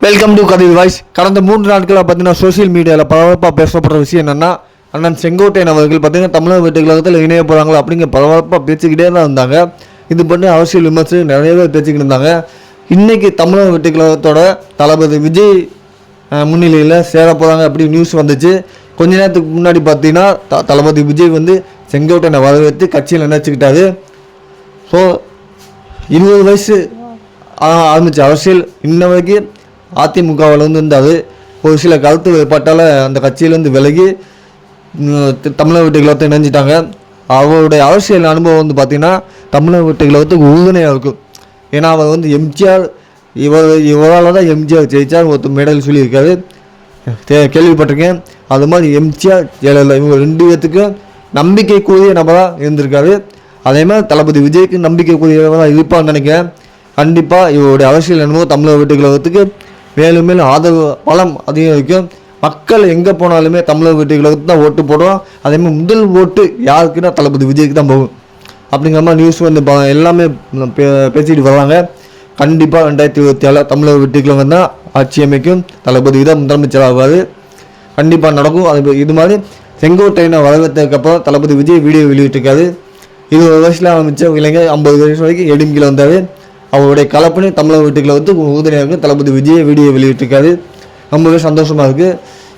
Welcome to Kathir voice. கடந்த 3 நாட்களாக பார்த்தீங்கன்னா சோசியல் மீடியாவில் பரபரப்பாக பேசப்படுற விஷயம் என்னென்னா, அண்ணன் செங்கோட்டையன் அவர்கள் பார்த்தீங்கன்னா தமிழக வெற்றி கழகத்தில் இணைய போகிறாங்களா அப்படிங்கிற பரபரப்பாக பேசிக்கிட்டே தான் இருந்தாங்க. இது பண்ணி அரசியல் விமர்சனம் நிறைய பேர் பேசிக்கிட்டு இருந்தாங்க. இன்றைக்கி தமிழக வெற்றி கழகத்தோட தளபதி விஜய் முன்னிலையில் சேர போகிறாங்க அப்படி நியூஸ் வந்துச்சு. கொஞ்ச நேரத்துக்கு முன்னாடி பார்த்தீங்கன்னா தளபதி விஜய் வந்து செங்கோட்டையனை வரவேற்று கட்சியில் நினைச்சுக்கிட்டாரு. ஸோ 20 வயசு ஆரம்பித்த அரசியல் இன்ன வரைக்கும் அதிமுகவில் இருந்தார். ஒரு சில கருத்து வேறுபாட்டால் அந்த கட்சியிலேருந்து விலகி தமிழக வெற்றி கழகத்தை இணைஞ்சிட்டாங்க. அவருடைய அரசியல் அனுபவம் வந்து பார்த்திங்கன்னா தமிழக வெற்றி கழகத்துக்கு உறுதுணையாக இருக்கும். ஏன்னா அவர் வந்து எம்ஜிஆர் இவரால் தான் எம்ஜிஆர் ஜெயிச்சார் ஒருத்தர் மேடையில் சொல்லியிருக்காரு, கேள்விப்பட்டிருக்கேன். அது மாதிரி எம்ஜிஆர் ஜெயலலிதா இவங்க 2 பேர்த்துக்கும் நம்பிக்கைக்குரிய நபராக இருந்திருக்காரு. அதே மாதிரி தளபதி விஜய்க்கு நம்பிக்கைக்குரியவராக இருப்பான்னு நினைக்கிறேன். கண்டிப்பாக இவருடைய அரசியல் அனுபவம் தமிழக வெற்றி கழகத்துக்கு மேலும் மேலும் ஆதரவு பலம் அதிகம் இருக்கும். மக்கள் எங்கே போனாலுமே தமிழக வெற்றி கழகத்துக்கு தான் ஓட்டு போடுவோம். அதேமாதிரி முதல் ஓட்டு யாருக்குன்னா தளபதி விஜய்க்கு தான் போகும் அப்படிங்கிற மாதிரி நியூஸ் வந்து எல்லாமே பேசிட்டு வராங்க. கண்டிப்பாக 2027 தமிழக வெற்றி கழகம் தான் ஆட்சி அமைக்கும். தளபதி தான் முதலமைச்சர் ஆவார். கண்டிப்பாக நடக்கும். அது இது மாதிரி செங்கோட்டையனை வரவேற்றதுக்கப்புறம் தளபதி விஜய் வீடியோ வெளியிட்டிருக்காரு. 20 வயசில் ஆரம்பித்த இளைஞர் 50 வயசு வரைக்கும் எடுங்கில் வந்தார். அவருடைய கலப்பணி தமிழக வெற்றி கழகத்துக்கு உறுதுணையாக இருக்குது. தளபதி விஜய் வீடியோ வெளியிட்டிருக்காரு. ரொம்பவே சந்தோஷமாக இருக்குது.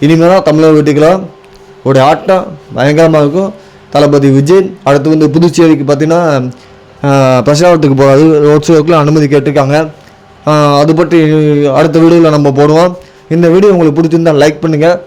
இனிமேல் தான் தமிழக வெற்றி கழகம் உடைய ஆட்டம் பயங்கரமாக இருக்கும். தளபதி விஜய் அடுத்து வந்து புதுச்சேரிக்கு பார்த்திங்கன்னா பிரச்சாரத்துக்கு போகிறாரு. ரோட் ஷோவுக்குலாம் அனுமதி கேட்டிருக்காங்க. அது பற்றி அடுத்த வீடியோவில் நம்ம போடுவோம். இந்த வீடியோ உங்களுக்கு பிடிச்சிருந்தால் லைக் பண்ணுங்கள்.